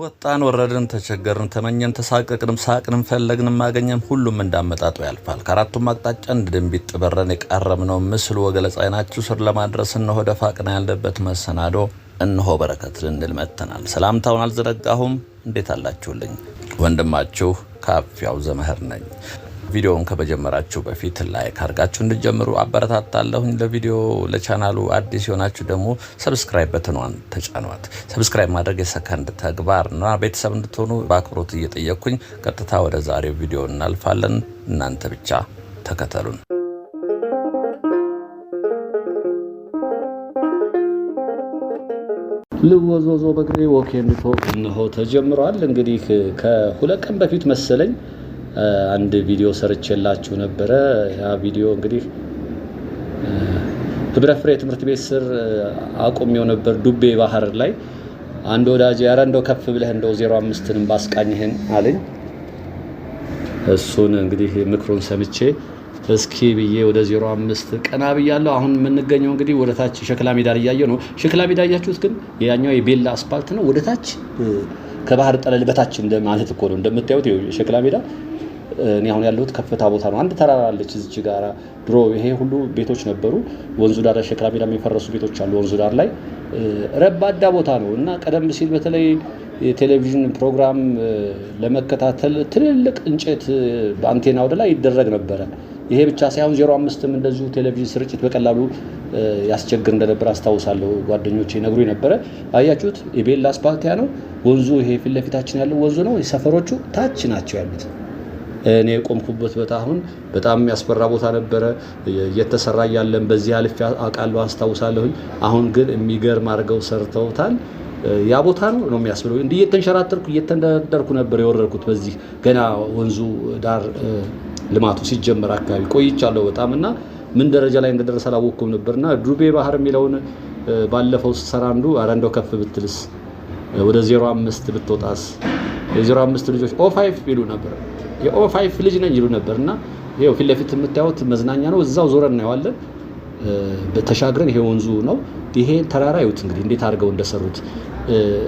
ወጣን ወረድን ተቸገርን ተመኘን ተሳቀቅንም ሳቅንም ፈለግንም ማገኘም ሁሉም እንዳመጣጡ ያልፋል። ከአራቱም አቅጣጫ እንድንቢጥ በረን የቃረምነው ምስሉ ወገለጻ አይናችሁ ስር ለማድረስ እነሆ ደፋቅና ያለበት መሰናዶ እነሆ በረከት ልንል መጥተናል። ሰላምታውን አልዘነጋሁም። እንዴት አላችሁልኝ? ወንድማችሁ ካፊያው ዘመህር ነኝ። ቪዲዮውን ከመጀመራችሁ በፊት ላይክ አድርጋችሁ እንድትጀምሩ አበረታታለሁኝ። ለቪዲዮ ለቻናሉ አዲስ የሆናችሁ ደግሞ ሰብስክራይብ በተኗን ተጫኗት። ሰብስክራይብ ማድረግ የሰከንድ ተግባርና ቤተሰብ እንድትሆኑ በአክብሮት እየጠየቅኩኝ ቀጥታ ወደ ዛሬው ቪዲዮ እናልፋለን። እናንተ ብቻ ተከተሉን። ልወዞዞ በግሬ ወኬንድ ቶክ እነሆ ተጀምሯል። እንግዲህ ከሁለት ቀን በፊት መሰለኝ አንድ ቪዲዮ ሰርቼላችሁ ነበረ። ያ ቪዲዮ እንግዲህ ህብረ ፍሬ ትምህርት ቤት ስር አቆሜው ነበር ዱቤ ባህር ላይ። አንድ ወዳጅ ያረ እንደው ከፍ ብለህ እንደው 05ንም ባስቃኝህን አለኝ። እሱን እንግዲህ ምክሩን ሰምቼ እስኪ ብዬ ወደ 05 ቀና ብያለሁ። አሁን የምንገኘው እንግዲህ ወደ ታች ሸክላ ሜዳ ያያየው ነው። ሸክላ ሜዳ ያያችሁት ግን ያኛው የቤላ አስፋልት ነው። ወደ ታች ከባህር ጠለል በታች እንደማለት እኮ ነው። እንደምታዩት ሸክላ ሜዳ እኔ አሁን ያለሁት ከፍታ ቦታ ነው። አንድ ተራራ አለች እዚች ጋራ። ድሮ ይሄ ሁሉ ቤቶች ነበሩ። ወንዙ ዳር ሸክላ ሜዳ የሚፈረሱ ቤቶች አሉ ወንዙ ዳር ላይ። ረባዳ ቦታ ነው እና ቀደም ሲል በተለይ የቴሌቪዥን ፕሮግራም ለመከታተል ትልልቅ እንጨት በአንቴና ወደ ላይ ይደረግ ነበረ። ይሄ ብቻ ሳይሆን 05ም እንደዚሁ ቴሌቪዥን ስርጭት በቀላሉ ያስቸግር እንደነበር አስታውሳለሁ። ጓደኞቼ ነግሩኝ ነበረ። አያችሁት? የቤላ አስፓልት ነው ወንዙ። ይሄ ፊት ለፊታችን ያለው ወንዙ ነው። የሰፈሮቹ ታች ናቸው ያሉት። እኔ ቆምኩበት ቦታ አሁን በጣም የሚያስፈራ ቦታ ነበረ። እየተሰራ ያለን በዚህ አልፍ አቃሉ አስታውሳለሁ። አሁን ግን የሚገርም አድርገው ሰርተውታል። ያ ቦታ ነው የሚያስብለው። እንዲህ እየተንሸራተርኩ እየተንደረደርኩ ነበር የወረድኩት በዚህ ገና ወንዙ ዳር ልማቱ ሲጀመር አካባቢ ቆይቻለሁ በጣም እና ምን ደረጃ ላይ እንደደረሰ አላወቅኩም ነበርና ዱቤ ባህር የሚለውን ባለፈው ሰራ አንዱ አረንዶ ከፍ ብትልስ ወደ 05 ብትወጣስ የ05 ልጆች O5 ይሉ ነበር። የO5 ልጅ ነኝ ይሉ ነበርና ይሄው ፊት ለፊት የምታዩት መዝናኛ ነው። እዛው ዞረን እናየዋለን። በተሻግረን ይሄ ወንዙ ነው። ይሄ ተራራ ይሁት እንግዲህ እንዴት አድርገው እንደሰሩት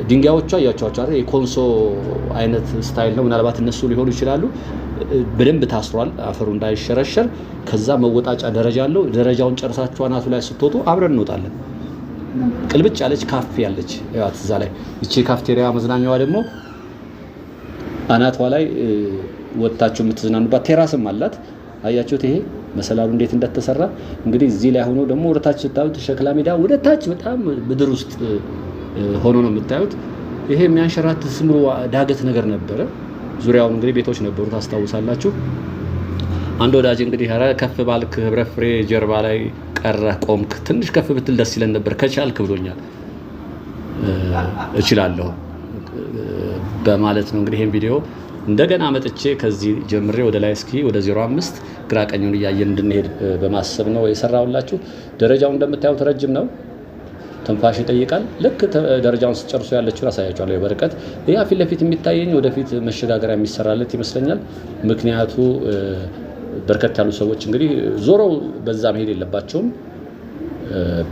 ድንጋዮቹ አያቸዋቸው አይደል? የኮንሶ አይነት ስታይል ነው። ምናልባት እነሱ ሊሆኑ ይችላሉ። በደንብ ታስሯል አፈሩ እንዳይሸረሸር። ከዛ መወጣጫ ደረጃ አለው። ደረጃውን ጨርሳችሁ አናቱ ላይ ስትወጡ አብረን እንወጣለን። ቅልብጭ ያለች ካፌ ያለች ያት እዛ ላይ እቺ ካፍቴሪያ መዝናኛዋ ደግሞ አናቷ ላይ ወጣችሁ የምትዝናኑባት ቴራስም አላት። አያችሁት? ይሄ መሰላሉ እንዴት እንደተሰራ እንግዲህ እዚህ ላይ ሆኖ ደግሞ ወደታች ስታዩት ሸክላ ሜዳ ወደታች በጣም ምድር ውስጥ ሆኖ ነው የምታዩት። ይሄ የሚያንሸራት ስሙ ዳገት ነገር ነበረ። ዙሪያውን እንግዲህ ቤቶች ነበሩ ታስታውሳላችሁ። አንድ ወዳጅ እንግዲህ ኧረ ከፍ ባልክ ህብረ ፍሬ ጀርባ ላይ ቀረ ቆምክ፣ ትንሽ ከፍ ብትል ደስ ይለን ነበር ከቻልክ ብሎኛል። እችላለሁ በማለት ነው እንግዲህ ይሄን ቪዲዮ እንደገና መጥቼ ከዚህ ጀምሬ ወደ ላይ እስኪ ወደ 05 ግራ ቀኙን እያየን እንድንሄድ በማሰብ ነው የሰራውላችሁ። ደረጃው እንደምታዩት ረጅም ነው። ትንፋሽ ይጠይቃል። ልክ ደረጃውን ሲጨርሱ ያለችው አሳያችኋለሁ በርቀት። ያ ፊት ለፊት የሚታየኝ ወደፊት መሸጋገሪያ የሚሰራለት ይመስለኛል። ምክንያቱ በርከት ያሉ ሰዎች እንግዲህ ዞረው በዛ መሄድ የለባቸውም።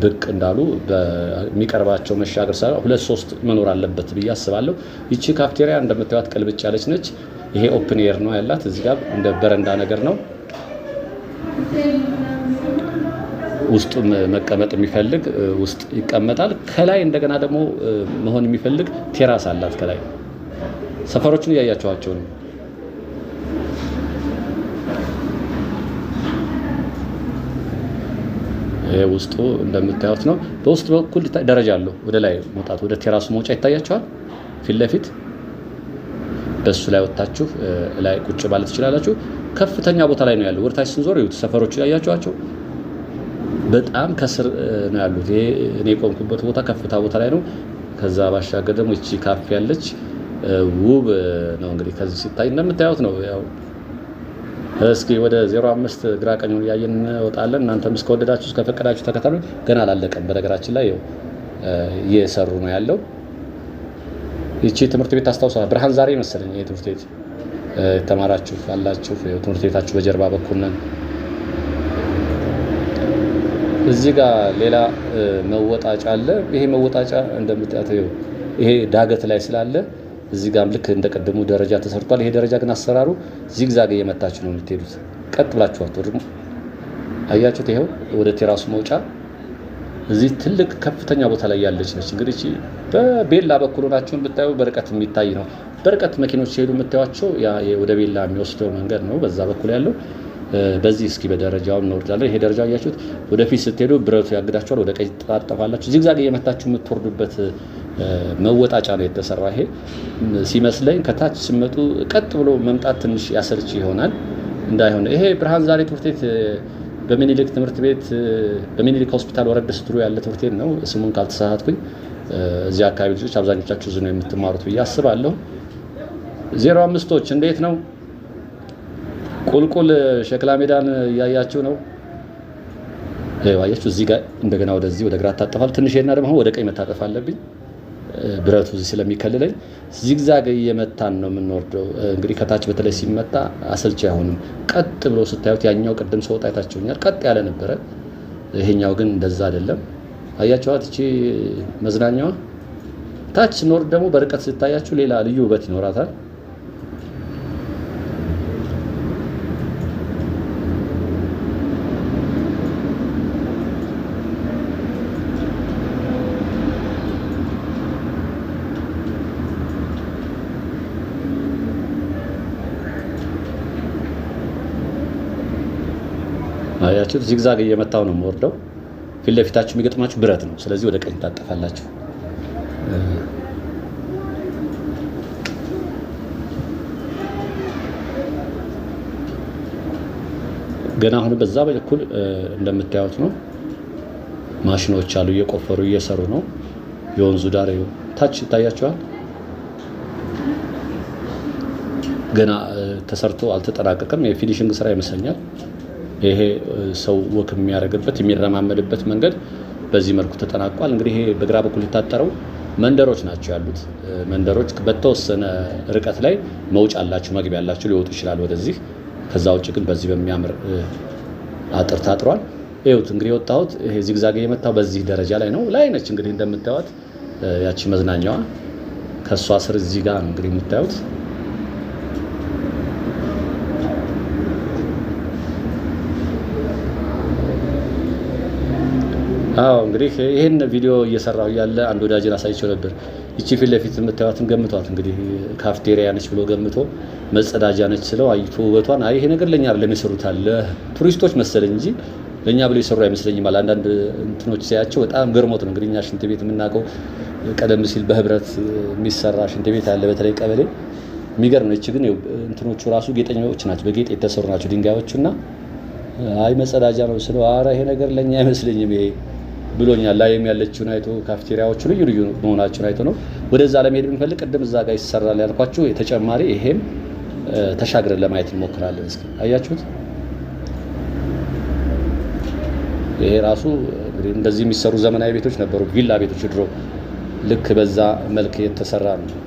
ብቅ እንዳሉ በሚቀርባቸው መሻገር ሰራ 2-3 መኖር አለበት ብዬ አስባለሁ። ይቺ ካፍቴሪያ እንደምታዩት ቀልብጭ ያለች ነች። ይሄ ኦፕን ኤር ነው ያላት። እዚህ ጋር እንደ በረንዳ ነገር ነው። ውስጥ መቀመጥ የሚፈልግ ውስጥ ይቀመጣል። ከላይ እንደገና ደግሞ መሆን የሚፈልግ ቴራስ አላት። ከላይ ሰፈሮችን እያያቸዋቸው ነው። ውስጡ እንደምታዩት ነው። በውስጥ በኩል ደረጃ አለው። ወደ ላይ መውጣት ወደ ቴራሱ መውጫ ይታያቸዋል ፊት ለፊት። በሱ ላይ ወጣችሁ ላይ ቁጭ ማለት ትችላላችሁ። ከፍተኛ ቦታ ላይ ነው ያለው። ወርታች ስንዞር ይሁት ሰፈሮቹ ያያቸዋቸው በጣም ከስር ነው ያሉት። ይሄ እኔ ቆምኩበት ቦታ ከፍታ ቦታ ላይ ነው። ከዛ ባሻገር ደግሞ እቺ ካፌ ያለች ውብ ነው እንግዲህ ከዚህ ሲታይ እንደምታዩት ነው። ያው እስኪ ወደ 05 ግራ ቀኙን ያየን ወጣለን። እናንተም እስከወደዳችሁ እስከፈቀዳችሁ ተከታተሉ። ገና አላለቀም በነገራችን ላይ እየሰሩ ነው ያለው። ይቺ ትምህርት ቤት ታስታውሳለህ? ብርሃን ዛሬ መሰለኝ ይሄ ትምህርት ቤት ተማራችሁ አላችሁ። ትምህርት ቤታችሁ በጀርባ በኩል ነን። እዚህ ጋር ሌላ መወጣጫ አለ። ይሄ መወጣጫ እንደምታዩት ይሄ ዳገት ላይ ስላለ እዚህ ጋርም ልክ እንደቀደሙ ደረጃ ተሰርቷል። ይሄ ደረጃ ግን አሰራሩ ዚግዛግ እየመታችሁ ነው የምትሄዱት። ቀጥ ብላችሁ አትወርዱ። አያችሁት? ይሄው ወደ ቴራሱ መውጫ እዚህ ትልቅ ከፍተኛ ቦታ ላይ ያለች ነች። እንግዲህ በቤላ በኩል ሆናችሁን ብታዩ በርቀት የሚታይ ነው። በርቀት መኪኖች ሲሄዱ የምታዩቸው ወደ ቤላ የሚወስደው መንገድ ነው በዛ በኩል ያለው። በዚህ እስኪ በደረጃው እንወርዳለን። ይሄ ደረጃ አያችሁት? ወደፊት ስትሄዱ ብረቱ ያግዳችኋል፣ ወደ ቀኝ ትጣጠፋላችሁ። ዚግዛግ እየመታችሁ የምትወርዱበት መወጣጫ ነው የተሰራ። ይሄ ሲመስለኝ ከታች ሲመጡ ቀጥ ብሎ መምጣት ትንሽ ያሰልች ይሆናል እንዳይሆን። ይሄ ብርሃን ዛሬ ትምህርት ቤት በሚኒሊክ ትምህርት ቤት በሚኒሊክ ሆስፒታል ወረድ ስትሉ ያለ ትምህርት ቤት ነው፣ ስሙን ካልተሳሳትኩኝ። እዚህ አካባቢ ልጆች አብዛኞቻችሁ እዚህ ነው የምትማሩት ብዬ አስባለሁ። 05ቶች እንዴት ነው? ቁልቁል ሸክላ ሜዳን እያያችሁ ነው። አያችሁ? እዚህ ጋር እንደገና ወደዚህ ወደ ግራ ታጠፋል። ትንሽ ሄድና ደግሞ ወደ ቀኝ መታጠፍ አለብኝ፣ ብረቱ እዚህ ስለሚከልለኝ። ዚግዛግ እየመታን ነው የምንወርደው። እንግዲህ ከታች በተለይ ሲመታ አሰልቺ አይሆንም። ቀጥ ብሎ ስታዩት ያኛው ቅድም ሰው ታይታችሁኛል፣ ቀጥ ያለ ነበረ። ይሄኛው ግን እንደዛ አይደለም። አያችኋት? እቺ መዝናኛዋ ታች ስንወርድ ደግሞ በርቀት ስታያችሁ ሌላ ልዩ ውበት ይኖራታል። አያችሁት? ዚግዛግ እየመታው ነው የምወርደው። ፊት ለፊታችሁ የሚገጥማችሁ ብረት ነው። ስለዚህ ወደ ቀኝ ታጠፋላችሁ። ገና አሁን በዛ በኩል እንደምታዩት ነው ማሽኖች አሉ፣ እየቆፈሩ እየሰሩ ነው። የወንዙ ዳር ታች ይታያችኋል። ገና ተሰርቶ አልተጠናቀቀም። የፊኒሽንግ ስራ ይመስለኛል። ይሄ ሰው ወክ የሚያደርግበት የሚረማመድበት መንገድ በዚህ መልኩ ተጠናቋል። እንግዲህ ይሄ በግራ በኩል የታጠረው መንደሮች ናቸው ያሉት። መንደሮች በተወሰነ ርቀት ላይ መውጫ አላቸው፣ መግቢያ አላቸው፣ ሊወጡ ይችላል ወደዚህ። ከዛ ውጭ ግን በዚህ በሚያምር አጥር ታጥሯል። ይኸውት እንግዲህ የወጣሁት ይሄ ዚግዛግ የመታው በዚህ ደረጃ ላይ ነው። ላይ ነች እንግዲህ እንደምታዩት ያቺ መዝናኛዋ። ከሷ ስር እዚህ ጋር ነው እንግዲህ የምታዩት። አዎ እንግዲህ ይሄን ቪዲዮ እየሰራሁ ያለ አንድ ወዳጅን አሳይቼው ነበር። እቺ ፊት ለፊት የምታዩትን ገምቷት እንግዲህ ካፍቴሪያ ነች ብሎ ገምቶ መጸዳጃ ነች ስለው አይቶ ውበቷን ይሄ ነገር ለኛ አይደለም ይሰሩታል ቱሪስቶች መሰለኝ እንጂ ለኛ ብለው ይሰሩ አይመስለኝም። አንዳንድ እንትኖች ሲያቸው በጣም ገርሞት ነው። እንግዲህ እኛ ሽንት ቤት የምናውቀው ቀደም ሲል በህብረት የሚሰራ ሽንት ቤት አለ፣ በተለይ ቀበሌ የሚገርም ነው። እቺ ግን እንትኖቹ ራሱ ጌጠኞች ናቸው፣ በጌጥ የተሰሩ ናቸው ድንጋዮቹና አይ መጸዳጃ ነው ስለው ኧረ ይሄ ነገር ለኛ አይመስለኝም ይሄ ብሎኛል። ላይም ያለችውን አይቶ ካፍቴሪያዎቹ ልዩ ልዩ መሆናቸውን አይቶ ነው ወደዛ ለመሄድ ብንፈልግ ቅድም እዛ ጋር ይሰራል ያልኳችሁ ተጨማሪ ይሄም ተሻግረን ለማየት እንሞክራለን። እስኪ አያችሁት? ይሄ ራሱ እንግዲህ እንደዚህ የሚሰሩ ዘመናዊ ቤቶች ነበሩ፣ ቪላ ቤቶች ድሮ። ልክ በዛ መልክ የተሰራ ነው።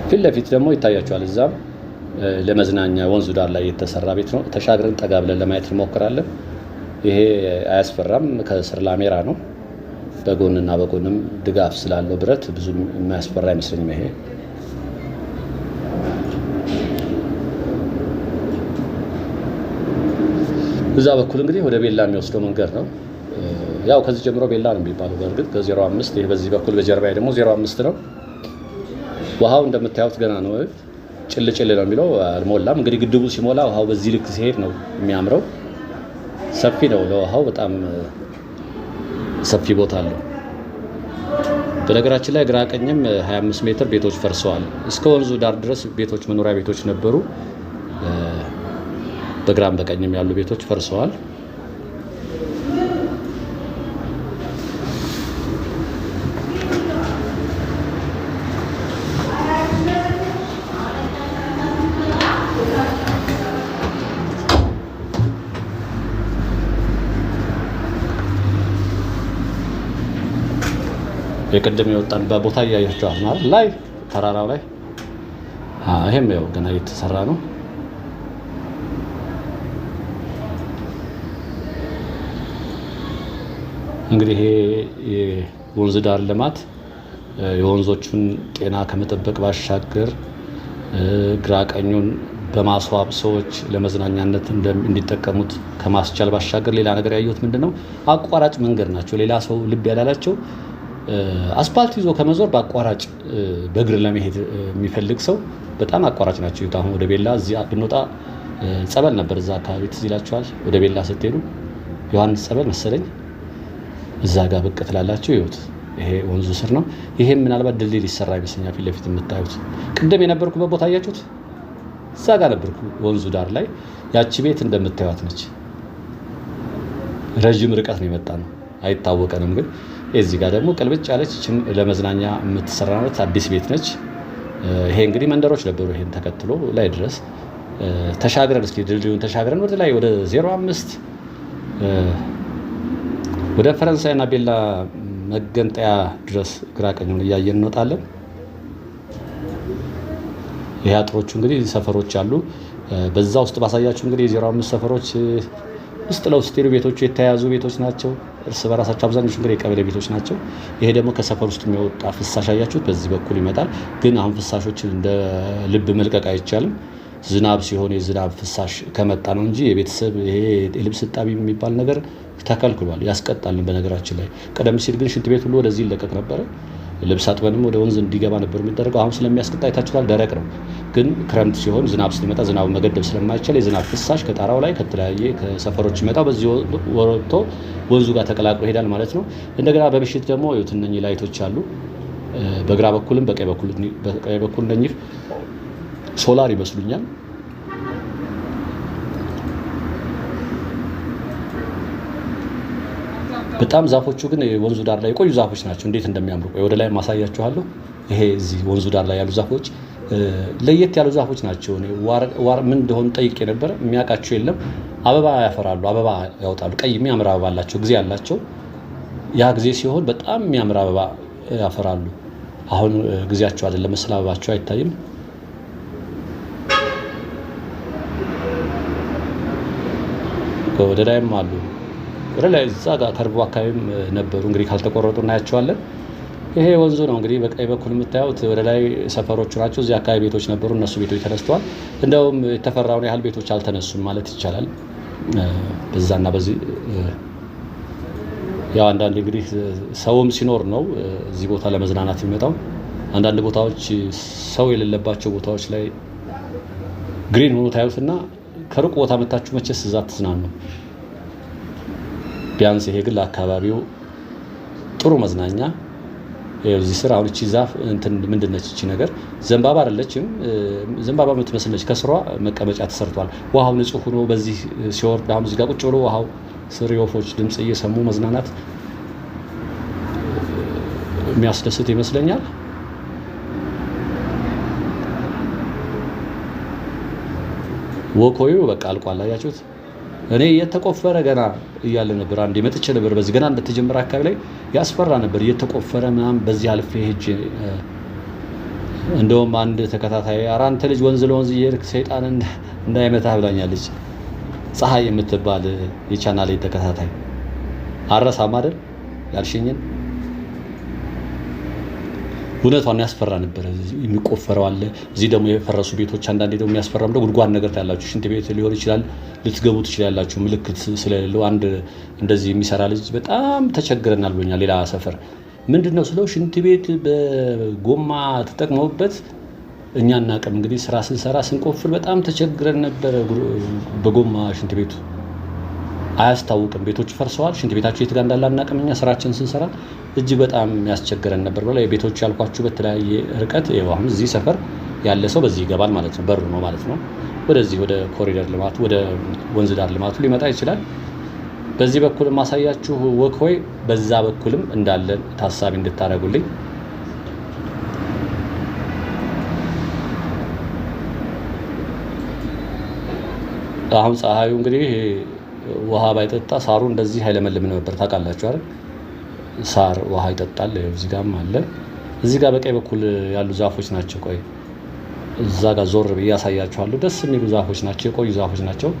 ፊት ለፊት ደግሞ ይታያችኋል እዛም ለመዝናኛ ወንዙ ዳር ላይ የተሰራ ቤት ነው። ተሻግረን ጠጋ ብለን ለማየት እንሞክራለን። ይሄ አያስፈራም፣ ከስር ላሜራ ነው። በጎንና በጎንም ድጋፍ ስላለው ብረት ብዙ የማያስፈራ አይመስለኝም። ይሄ እዛ በኩል እንግዲህ ወደ ቤላ የሚወስደው መንገድ ነው። ያው ከዚህ ጀምሮ ቤላ ነው የሚባለው። በእርግጥ ከ05 ይሄ በዚህ በኩል በጀርባዬ ደግሞ 05 ነው። ውሃው እንደምታዩት ገና ነው፣ ጭል ጭል ነው የሚለው አልሞላም። እንግዲህ ግድቡ ሲሞላ ውሃው በዚህ ልክ ሲሄድ ነው የሚያምረው። ሰፊ ነው፣ ለውሃው በጣም ሰፊ ቦታ አለው። በነገራችን ላይ ግራ ቀኝም 25 ሜትር ቤቶች ፈርሰዋል። እስከ ወንዙ ዳር ድረስ ቤቶች መኖሪያ ቤቶች ነበሩ። በግራም በቀኝም ያሉ ቤቶች ፈርሰዋል። የቅድም የወጣንበት ቦታ እያያችኋል ማለት ላይ ተራራው ላይ ይሄም ያው ገና እየተሰራ ነው። እንግዲህ ይሄ የወንዝ ዳር ልማት የወንዞቹን ጤና ከመጠበቅ ባሻገር ግራ ቀኙን በማስዋብ ሰዎች ለመዝናኛነት እንዲጠቀሙት ከማስቻል ባሻገር ሌላ ነገር ያየሁት ምንድነው አቋራጭ መንገድ ናቸው። ሌላ ሰው ልብ ያላላቸው አስፓልት ይዞ ከመዞር በአቋራጭ በእግር ለመሄድ የሚፈልግ ሰው በጣም አቋራጭ ናቸው። አሁን ወደ ቤላ እዚህ ብንወጣ ጸበል ነበር እዛ አካባቢ ትዝ ይላችኋል። ወደ ቤላ ስትሄዱ ዮሐንስ ጸበል መሰለኝ እዛ ጋር ብቅ ትላላችሁ። ይሁት ይሄ ወንዙ ስር ነው። ይሄም ምናልባት ድልድይ ሊሰራ ይመስለኛል። ፊት ለፊት የምታዩት ቅድም የነበርኩበት ቦታ አያችሁት? እዛ ጋር ነበርኩ ወንዙ ዳር ላይ። ያቺ ቤት እንደምታዩት ነች። ረጅም ርቀት ነው የመጣ ነው አይታወቀንም። ግን እዚህ ጋር ደግሞ ቅልብጭ ያለች ለመዝናኛ የምትሰራበት አዲስ ቤት ነች። ይሄ እንግዲህ መንደሮች ነበሩ። ይሄን ተከትሎ ላይ ድረስ ተሻግረን እስኪ ድልድዩን ተሻግረን ወደ ላይ ወደ 05 ወደ ፈረንሳይና ቤላ መገንጠያ ድረስ ግራ ቀኙን እያየን እንወጣለን። ይሄ አጥሮቹ እንግዲህ ሰፈሮች አሉ። በዛ ውስጥ ባሳያችሁ እንግዲህ የ05 ሰፈሮች ውስጥ ለውስጥ ቤቶቹ የተያያዙ ቤቶች ናቸው። እርስ በራሳቸው አብዛኞቹ እንግዲህ የቀበሌ ቤቶች ናቸው። ይሄ ደግሞ ከሰፈር ውስጥ የሚወጣ ፍሳሽ አያችሁት፣ በዚህ በኩል ይመጣል። ግን አሁን ፍሳሾችን እንደ ልብ መልቀቅ አይቻልም። ዝናብ ሲሆን የዝናብ ፍሳሽ ከመጣ ነው እንጂ የቤተሰብ ይሄ የልብስ እጣቢ የሚባል ነገር ተከልክሏል፣ ያስቀጣልን። በነገራችን ላይ ቀደም ሲል ግን ሽንት ቤት ሁሉ ወደዚህ ይለቀቅ ነበረ። ልብስ አጥበንም ወደ ወንዝ እንዲገባ ነበር የሚደረገው። አሁን ስለሚያስቀጣ አይታችኋል፣ ደረቅ ነው። ግን ክረምት ሲሆን ዝናብ ሲመጣ ዝናቡ መገደብ ስለማይቻል የዝናብ ፍሳሽ ከጣራው ላይ ከተለያየ ከሰፈሮች ይመጣው በዚህ ወጥቶ ወንዙ ጋር ተቀላቅሎ ይሄዳል ማለት ነው። እንደገና በምሽት ደግሞ እነኚህ ላይቶች አሉ። በግራ በኩልም በቀኝ በኩል እነኚህ ሶላር ይመስሉኛል። በጣም ዛፎቹ ግን ወንዙ ዳር ላይ የቆዩ ዛፎች ናቸው። እንዴት እንደሚያምሩ ወደ ላይ ማሳያችኋለሁ። ይሄ እዚህ ወንዙ ዳር ላይ ያሉ ዛፎች ለየት ያሉ ዛፎች ናቸው። እኔ ዋር ምን እንደሆኑ ጠይቄ ነበር። የሚያውቃቸው የለም። አበባ ያፈራሉ፣ አበባ ያወጣሉ። ቀይ የሚያምር አበባ አላቸው፣ ጊዜ አላቸው። ያ ጊዜ ሲሆን በጣም የሚያምር አበባ ያፈራሉ። አሁን ጊዜያቸው አይደለም መሰል አበባቸው አይታይም። ወደ ላይም አሉ። ወደ ላይ እዛ ጋር ከርቦ አካባቢም ነበሩ። እንግዲህ ካልተቆረጡ እናያቸዋለን። ይሄ ወንዙ ነው እንግዲህ በቀኝ በኩል የምታዩት ወደ ላይ ሰፈሮቹ ናቸው። እዚህ አካባቢ ቤቶች ነበሩ፣ እነሱ ቤቶች ተነስተዋል። እንደውም የተፈራውን ያህል ቤቶች አልተነሱም ማለት ይቻላል። በዛና በዚህ ያው አንዳንድ እንግዲህ ሰውም ሲኖር ነው እዚህ ቦታ ለመዝናናት የሚመጣው። አንዳንድ ቦታዎች ሰው የሌለባቸው ቦታዎች ላይ ግሪን ሆኖ ታዩትና ከሩቅ ቦታ መታችሁ መቼስ እዛ ትዝናኑ። ቢያንስ ይሄ ግን ለአካባቢው ጥሩ መዝናኛ። እዚህ ስር አሁን እቺ ዛፍ እንትን ምንድነች? እቺ ነገር ዘንባባ አይደለችም፣ ዘንባባ የምትመስል ነች። ከስሯ መቀመጫ ተሰርቷል። ውሃው ንጹህ ሆኖ በዚህ ሲወርድ አሁን እዚህ ጋር ቁጭ ብሎ ውሃው ስር የወፎች ድምጽ እየሰሙ መዝናናት የሚያስደስት ይመስለኛል። ወኮዩ በቃ አልቋል። አያችሁት? እኔ እየተቆፈረ ገና እያለ ነበር አንዴ መጥቼ ነበር። በዚህ ገና እንደተጀመረ አካባቢ ላይ ያስፈራ ነበር እየተቆፈረ ምናምን። በዚህ አልፌ ሄጄ እንደውም አንድ ተከታታይ ኧረ አንተ ልጅ ወንዝ ለወንዝ እየሄድክ ሰይጣን እንዳይመታህ ብላኛለች። ፀሐይ የምትባል የቻናሌ ተከታታይ አረሳም አይደል ያልሽኝን። እውነቷን ያስፈራ ነበር። የሚቆፈረው አለ። እዚህ ደግሞ የፈረሱ ቤቶች አንዳንዴ ደግሞ የሚያስፈራም ደግሞ ጉድጓድ ነገር ታያላችሁ። ሽንት ቤት ሊሆን ይችላል፣ ልትገቡ ትችላላችሁ። ምልክት ስለሌለው አንድ እንደዚህ የሚሰራ ልጅ በጣም ተቸግረናል ብሎኛል። ሌላ ሰፈር ምንድነው ስለው ሽንት ቤት በጎማ ተጠቅመውበት እኛ እናቀም እንግዲህ ስራ ስንሰራ ስንቆፍር በጣም ተቸግረን ነበር። በጎማ ሽንት ቤቱ አያስታውቅም። ቤቶች ፈርሰዋል። ሽንት ቤታቸው የት ጋር እንዳለ አናውቅም። እኛ ስራችን ስንሰራ እጅግ በጣም ያስቸግረን ነበር ብለው የቤቶች ያልኳችሁ በተለያየ ርቀት አሁን እዚህ ሰፈር ያለ ሰው በዚህ ይገባል ማለት ነው። በሩ ነው ማለት ነው። ወደዚህ ወደ ኮሪደር ልማቱ ወደ ወንዝ ዳር ልማቱ ሊመጣ ይችላል። በዚህ በኩል ማሳያችሁ ወክወይ በዛ በኩልም እንዳለ ታሳቢ እንድታረጉልኝ። አሁን ፀሐዩ እንግዲህ ውሃ ባይጠጣ ሳሩ እንደዚህ አይለመልም ነበር። ታውቃላችሁ አይደል? ሳር ውሃ ይጠጣል። እዚህ ጋርም አለ። እዚህ ጋር በቀኝ በኩል ያሉ ዛፎች ናቸው። ቆይ እዛ ጋር ዞር ብዬ ያሳያችኋለሁ። ደስ የሚሉ ዛፎች ናቸው፣ የቆዩ ዛፎች ናቸው።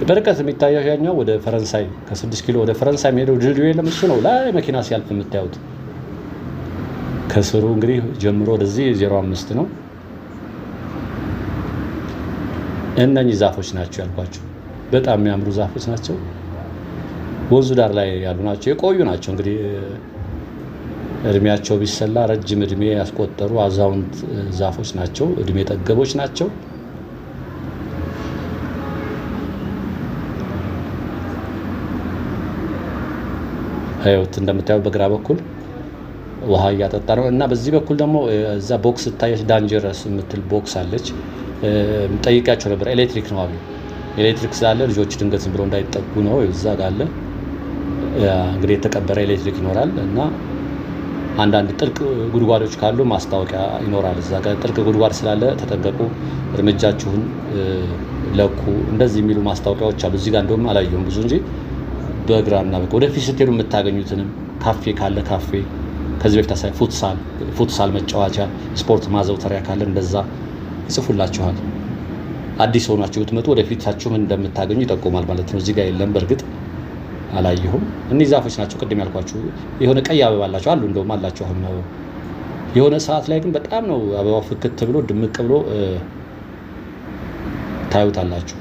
በርቀት የሚታየው ያኛው ወደ ፈረንሳይ ከ6 ኪሎ ወደ ፈረንሳይ የሚሄደው ድልድዩ የለም እሱ ነው ላይ መኪና ሲያልፍ የምታዩት። ከስሩ እንግዲህ ጀምሮ ወደዚህ 05 ነው። እነኚህ ዛፎች ናቸው ያልኳቸው። በጣም የሚያምሩ ዛፎች ናቸው። ወንዙ ዳር ላይ ያሉ ናቸው። የቆዩ ናቸው እንግዲህ እድሜያቸው ቢሰላ ረጅም እድሜ ያስቆጠሩ አዛውንት ዛፎች ናቸው። እድሜ ጠገቦች ናቸው። ህይወት እንደምታየው በግራ በኩል ውሃ እያጠጣ ነው እና በዚህ በኩል ደግሞ እዛ ቦክስ ታየች ዳንጀረስ የምትል ቦክስ አለች። ጠይቃቸው ነበር። ኤሌክትሪክ ነው አሉ። ኤሌክትሪክ ስላለ ልጆች ድንገት ዝም ብሎ እንዳይጠጉ ነው። እዛ ጋር አለ እንግዲህ የተቀበረ ኤሌክትሪክ ይኖራል እና አንዳንድ ጥልቅ ጉድጓዶች ካሉ ማስታወቂያ ይኖራል። እዛ ጋር ጥልቅ ጉድጓድ ስላለ ተጠንቀቁ፣ እርምጃችሁን ለኩ፣ እንደዚህ የሚሉ ማስታወቂያዎች አሉ። እዚህ ጋር እንደውም አላየሁም ብዙ እንጂ በግራና በቃ ወደፊት ስትሄዱ የምታገኙትንም ካፌ ካለ ካፌ፣ ከዚህ በፊት አሳይ ፉትሳል መጫወቻ፣ ስፖርት ማዘውተሪያ ካለ እንደዛ ይጽፉላችኋል። አዲስ ሆናችሁ ብትመጡ ወደፊታችሁ ምን እንደምታገኙ ይጠቁማል ማለት ነው። እዚህ ጋር የለም በእርግጥ አላየሁም። እነዚህ ዛፎች ናቸው ቅድም ያልኳችሁ። የሆነ ቀይ አበባ አላቸው አሉ እንደውም አላቸው አሁን ነው። የሆነ ሰዓት ላይ ግን በጣም ነው አበባው ፍክት ብሎ ድምቅ ብሎ ታዩታላችሁ።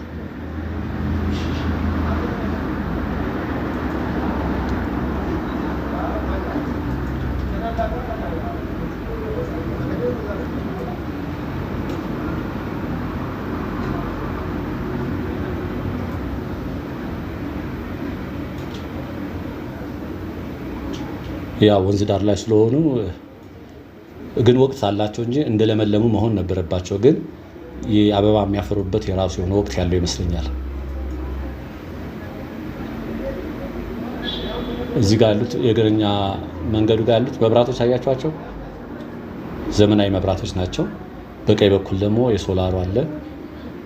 ያ ወንዝ ዳር ላይ ስለሆኑ ግን ወቅት አላቸው እንጂ እንደለመለሙ መሆን ነበረባቸው። ግን የአበባ የሚያፈሩበት የራሱ የሆነ ወቅት ያለው ይመስለኛል። እዚህ ጋር ያሉት የእግረኛ መንገዱ ጋር ያሉት መብራቶች አያቸዋቸው፣ ዘመናዊ መብራቶች ናቸው። በቀኝ በኩል ደግሞ የሶላሩ አለ፣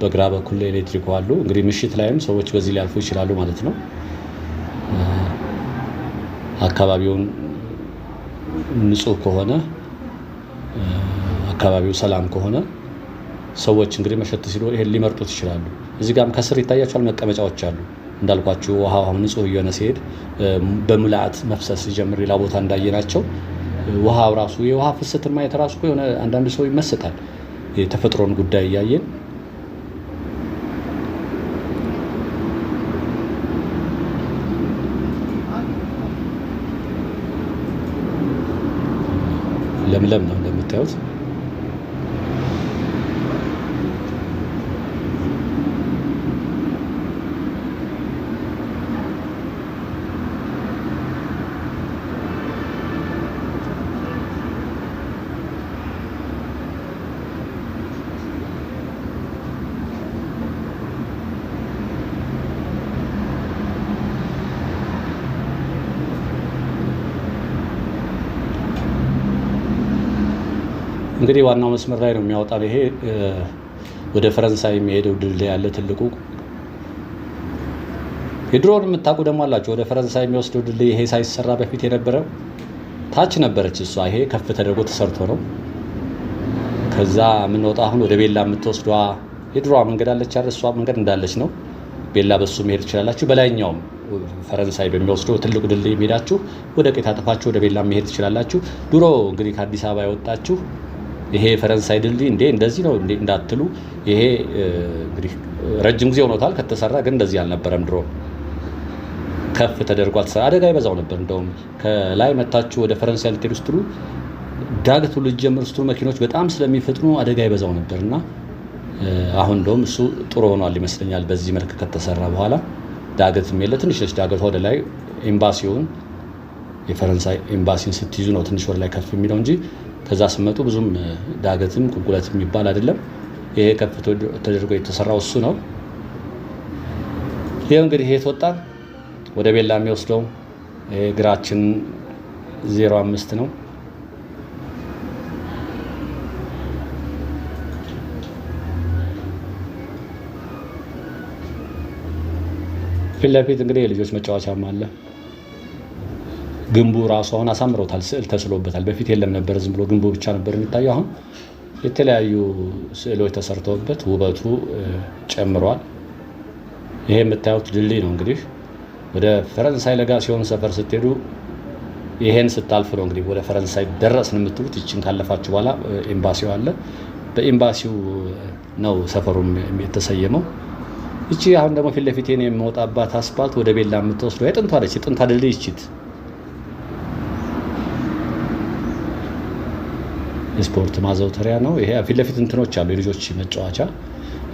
በግራ በኩል ኤሌክትሪኩ አሉ። እንግዲህ ምሽት ላይም ሰዎች በዚህ ሊያልፉ ይችላሉ ማለት ነው። አካባቢውን ንጹህ ከሆነ አካባቢው ሰላም ከሆነ ሰዎች እንግዲህ መሸት ሲሉ ይሄን ሊመርጡት ይችላሉ። እዚህ ጋርም ከስር ይታያቸዋል መቀመጫዎች አሉ። እንዳልኳችሁ ውሃው ንጹህ እየሆነ ሲሄድ በሙላአት መፍሰስ ሲጀምር ሌላ ቦታ እንዳየናቸው ውሃው ራሱ የውሃ ፍሰትን ማየት ራሱ የሆነ አንዳንድ ሰው ይመስጣል። የተፈጥሮን ጉዳይ እያየን ለምለም ነው እንደምታዩት። እንግዲህ ዋናው መስመር ላይ ነው የሚያወጣው። ይሄ ወደ ፈረንሳይ የሚሄደው ድልድይ ያለ ትልቁ የድሮውን የምታውቁ ደግሞ አላችሁ። ወደ ፈረንሳይ የሚወስደው ድልድይ ይሄ ሳይሰራ በፊት የነበረው ታች ነበረች እሷ። ይሄ ከፍ ተደርጎ ተሰርቶ ነው። ከዛ የምንወጣ አሁን ወደ ቤላ የምትወስዷ የድሮዋ መንገድ አለች አይደል? እሷ መንገድ እንዳለች ነው። ቤላ በሱ መሄድ ትችላላችሁ። በላይኛውም ፈረንሳይ በሚወስደው ትልቁ ድልድይ ሄዳችሁ ወደ ቀኝ ታጠፋችሁ ወደ ቤላ መሄድ ትችላላችሁ። ድሮ እንግዲህ ከአዲስ አበባ የወጣችሁ ይሄ ፈረንሳይ ድልድይ እንዴ እንደዚህ ነው እንዴ እንዳትሉ፣ ይሄ እንግዲህ ረጅም ጊዜ ሆኖታል ከተሰራ፣ ግን እንደዚህ አልነበረም ድሮ። ከፍ ተደርጓል ተሰራ። አደጋ ይበዛው ነበር። እንደውም ከላይ መታችሁ ወደ ፈረንሳይ ልትሄዱ ስትሉ ዳገቱ ልትጀምሩ ስትሉ መኪኖች በጣም ስለሚፈጥኑ አደጋ ይበዛው ነበርና አሁን እንደውም እሱ ጥሩ ሆኗል ይመስለኛል። በዚህ መልክ ከተሰራ በኋላ ዳገትም የለ። ትንሽ ነች ዳገቷ ወደ ላይ። ኤምባሲውን የፈረንሳይ ኤምባሲን ስትይዙ ነው ትንሽ ወደ ላይ ከፍ የሚለው እንጂ ከዛ ስመጡ ብዙም ዳገትም ቁልቁለትም የሚባል አይደለም። ይሄ ከፍ ተደርጎ የተሰራው እሱ ነው። ይሄ እንግዲህ ይሄ ተወጣን ወደ ቤላ የሚወስደው እግራችን 05 ነው። ፊት ለፊት እንግዲህ የልጆች መጫወቻም አለ። ግንቡ ራሱ አሁን አሳምረውታል። ስዕል ተስሎበታል። በፊት የለም ነበር፣ ዝም ብሎ ግንቡ ብቻ ነበር የሚታየው። አሁን የተለያዩ ስዕሎች ተሰርተውበት ውበቱ ጨምሯል። ይሄ የምታዩት ድልድይ ነው እንግዲህ ወደ ፈረንሳይ ለጋሲዮን ሰፈር ስትሄዱ ይሄን ስታልፍ ነው እንግዲህ ወደ ፈረንሳይ ደረስን የምትሉት። ይችን ካለፋችሁ በኋላ ኤምባሲው አለ። በኤምባሲው ነው ሰፈሩም የተሰየመው። እቺ አሁን ደግሞ ፊት ለፊት የምወጣባት አስፓልት ወደ ቤላ የምትወስደው የጥንቷ ነች። የጥንቷ ድልድይ እቺት ስፖርት ማዘውተሪያ ነው። ይሄ ፊት ለፊት እንትኖች አሉ፣ የልጆች መጫወቻ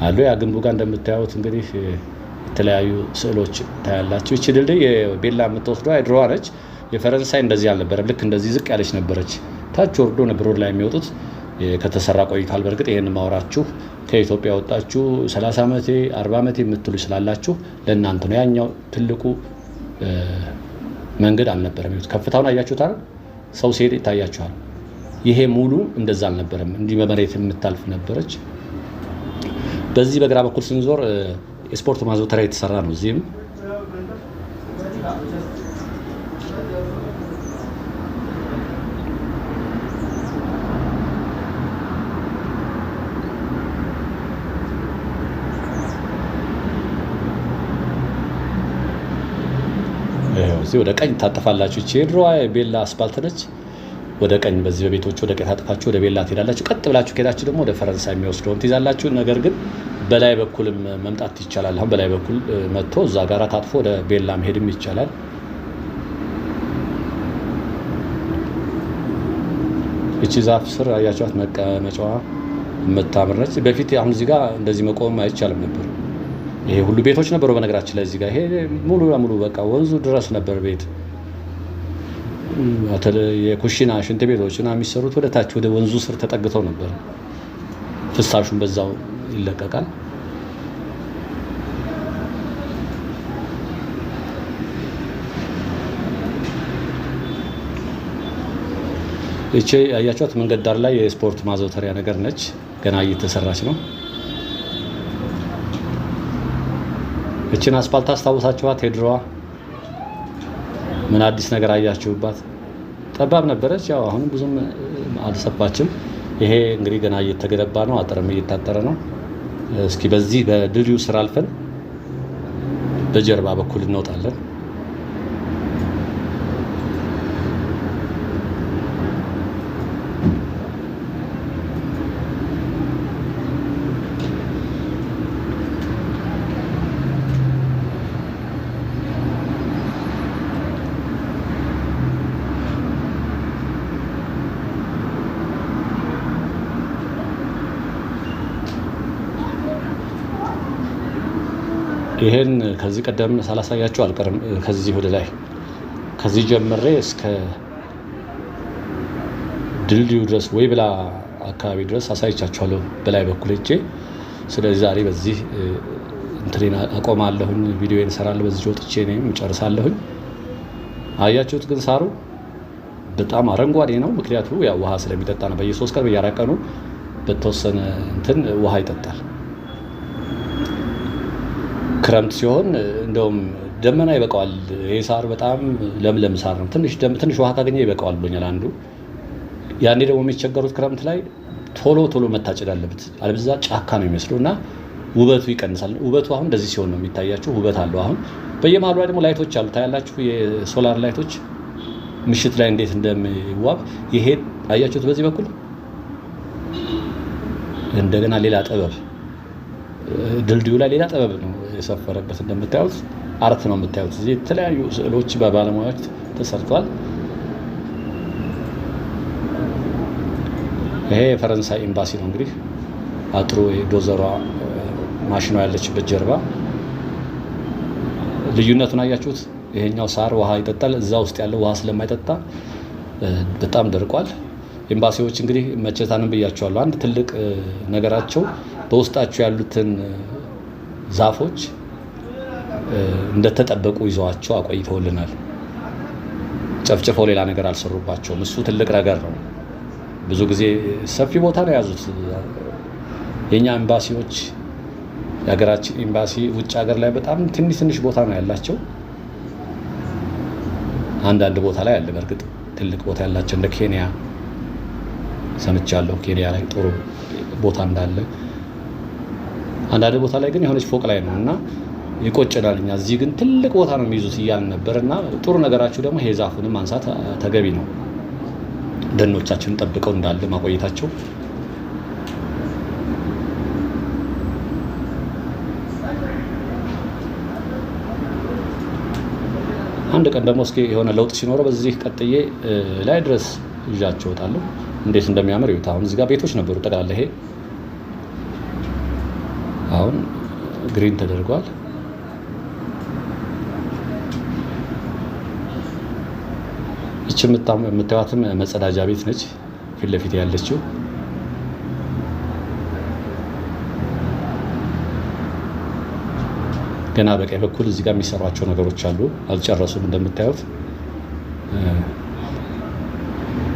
አሉ። ያ ግንቡ ጋር እንደምታዩት እንግዲህ የተለያዩ ስዕሎች ታያላችሁ። እቺ ድልድይ ቤላ የምትወስደው ድሮዋ ነች። የፈረንሳይ እንደዚህ አልነበረም። ልክ እንደዚህ ዝቅ ያለች ነበረች። ታች ወርዶ ነበር ወደ ላይ የሚወጡት። ከተሰራ ቆይቷል። በእርግጥ ይሄን ማውራችሁ ከኢትዮጵያ ወጣችሁ 30 ዓመቴ 40 ዓመቴ የምትሉ ስላላችሁ ለእናንተ ነው። ያኛው ትልቁ መንገድ አልነበረም። ከፍታውን አያችሁታል። ሰው ሲሄድ ይታያችኋል። ይሄ ሙሉ እንደዛ አልነበረም። እንዲህ በመሬት የምታልፍ ነበረች። በዚህ በግራ በኩል ስንዞር የስፖርት ማዘውተሪያ የተሰራ ነው። እዚህም ወደ ቀኝ ታጠፋላችሁ። እቺ ድሮዋ ቤላ አስፓልት ነች። ወደ ቀኝ በዚህ በቤቶች ወደ ቀኝ ታጠፋችሁ ወደ ቤላ ትሄዳላችሁ። ቀጥ ብላችሁ ከሄዳችሁ ደግሞ ወደ ፈረንሳይ የሚወስደውን ትይዛላችሁ። ነገር ግን በላይ በኩልም መምጣት ይቻላል። አሁን በላይ በኩል መጥቶ እዛ ጋራ ታጥፎ ወደ ቤላ መሄድም ይቻላል። እቺ ዛፍ ስር አያችኋት መቀመጫዋ የምታምር ነች። በፊት አሁን እዚህ ጋር እንደዚህ መቆም አይቻልም ነበር። ይሄ ሁሉ ቤቶች ነበሩ በነገራችን ላይ እዚህ ጋር ይሄ ሙሉ ለሙሉ በቃ ወንዙ ድረስ ነበር ቤት። የኩሽና ሽንት ቤቶች እና የሚሰሩት ወደ ታች ወደ ወንዙ ስር ተጠግተው ነበር። ፍሳሹን በዛው ይለቀቃል። እቺ ያያችኋት መንገድ ዳር ላይ የስፖርት ማዘውተሪያ ነገር ነች። ገና እየተሰራች ነው። እቺን አስፓልት አስታውሳችኋት? የድሮዋ ምን አዲስ ነገር አያችሁባት? ጠባብ ነበረች። ያው አሁን ብዙም አልሰፋችም። ይሄ እንግዲህ ገና እየተገነባ ነው። አጥርም እየታጠረ ነው። እስኪ በዚህ በድልድዩ ስራ አልፈን በጀርባ በኩል እንወጣለን። ይሄን ከዚህ ቀደም ሳላሳያችሁ አልቀርም። ከዚህ ወደ ላይ ከዚህ ጀምሬ እስከ ድልድዩ ድረስ ወይ ብላ አካባቢ ድረስ አሳይቻችኋለሁ በላይ በኩል እጄ። ስለዚህ ዛሬ በዚህ እንትሪና አቆማለሁኝ፣ ቪዲዮዬን እሰራለሁ። በዚህ ወጥቼ እኔም እጨርሳለሁኝ። አያችሁት ግን ሳሩ በጣም አረንጓዴ ነው። ምክንያቱ ያው ውሃ ስለሚጠጣ ነው። በየ3 ቀን በየ4 ቀኑ በተወሰነ እንትን ውሃ ይጠጣል። ክረምት ሲሆን እንደውም ደመና ይበቃዋል። ይሄ ሳር በጣም ለምለም ሳር ነው። ትንሽ ውሃ ካገኘ ይበቃዋል ብሎኛል አንዱ። ያኔ ደግሞ የሚቸገሩት ክረምት ላይ ቶሎ መታጨድ አለበት፣ አለበዛ ጫካ ነው የሚመስለው እና ውበቱ ይቀንሳል። ውበቱ አሁን እንደዚህ ሲሆን ነው የሚታያችሁ። ውበት አለው። አሁን በየመሃሉ ላይ ደግሞ ላይቶች አሉ ታያላችሁ። የሶላር ላይቶች ምሽት ላይ እንዴት እንደሚዋብ ይሄ አያችሁት። በዚህ በኩል እንደገና ሌላ ጥበብ ድልድዩ ላይ ሌላ ጥበብ ነው የሰፈረበት። እንደምታዩት አርት ነው የምታዩት። እዚህ የተለያዩ ስዕሎች በባለሙያዎች ተሰርተዋል። ይሄ የፈረንሳይ ኤምባሲ ነው እንግዲህ አጥሩ ዶዘሯ ማሽኗ ያለችበት ጀርባ። ልዩነቱን አያችሁት? ይሄኛው ሳር ውሃ ይጠጣል። እዛ ውስጥ ያለው ውሃ ስለማይጠጣ በጣም ደርቋል። ኤምባሲዎች እንግዲህ መቼታንም ብያቸዋለሁ። አንድ ትልቅ ነገራቸው በውስጣቸው ያሉትን ዛፎች እንደተጠበቁ ይዘዋቸው አቆይተውልናል። ጨፍጭፈው ሌላ ነገር አልሰሩባቸውም። እሱ ትልቅ ነገር ነው። ብዙ ጊዜ ሰፊ ቦታ ነው የያዙት የኛ ኤምባሲዎች። የሀገራችን ኤምባሲ ውጭ ሀገር ላይ በጣም ትንሽ ቦታ ነው ያላቸው። አንዳንድ ቦታ ላይ አለ በእርግጥ ትልቅ ቦታ ያላቸው እንደ ኬንያ ሰምቻለሁ። ኬንያ ላይ ጥሩ ቦታ እንዳለ፣ አንዳንድ ቦታ ላይ ግን የሆነች ፎቅ ላይ ነው እና ይቆጨናል። እኛ እዚህ ግን ትልቅ ቦታ ነው የሚይዙት እያልን ነበርና ጥሩ ነገራችሁ ደግሞ ይሄ ዛፉን ማንሳት ተገቢ ነው። ደኖቻችንን ጠብቀው እንዳለ ማቆየታቸው አንድ ቀን ደግሞ እስኪ የሆነ ለውጥ ሲኖረው በዚህ ቀጥዬ ላይ ድረስ ይዣቸው እወጣለሁ። እንዴት እንደሚያምር ይዩት። አሁን እዚህ ጋር ቤቶች ነበሩ ጠቅላላ ይሄ አሁን ግሪን ተደርጓል። ይህች የምታዩትም መጸዳጃ ቤት ነች ፊት ለፊት ያለችው። ገና በቀኝ በኩል እዚህ ጋር የሚሰሯቸው ነገሮች አሉ፣ አልጨረሱም። እንደምታዩት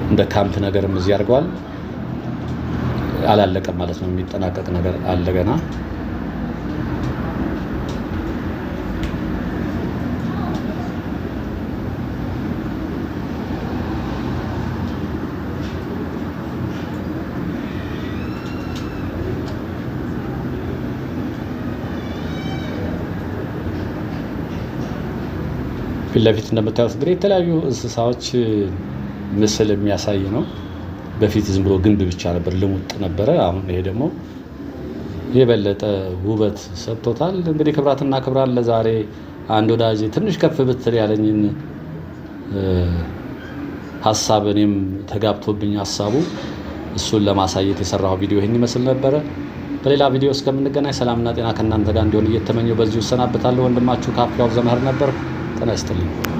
እንደ ካምፕ ነገርም እዚህ አድርገዋል። አላለቀም ማለት ነው፣ የሚጠናቀቅ ነገር አለ ገና። ፊት ለፊት እንደምታዩት እንግዲህ የተለያዩ እንስሳዎች ምስል የሚያሳይ ነው። በፊት ዝም ብሎ ግንብ ብቻ ነበር፣ ልሙጥ ነበረ። አሁን ይሄ ደግሞ የበለጠ ውበት ሰጥቶታል። እንግዲህ ክብራትና ክብራን ለዛሬ አንድ ወዳጅ ትንሽ ከፍ ብትል ያለኝን ሀሳብ እኔም ተጋብቶብኝ ሀሳቡ እሱን ለማሳየት የሰራው ቪዲዮ ይህን ይመስል ነበረ። በሌላ ቪዲዮ እስከምንገናኝ ሰላምና ጤና ከእናንተ ጋር እንዲሆን እየተመኘው በዚሁ እሰናበታለሁ። ወንድማችሁ ካፒያው ዘመህር ነበር። ጤና ይስጥልኝ።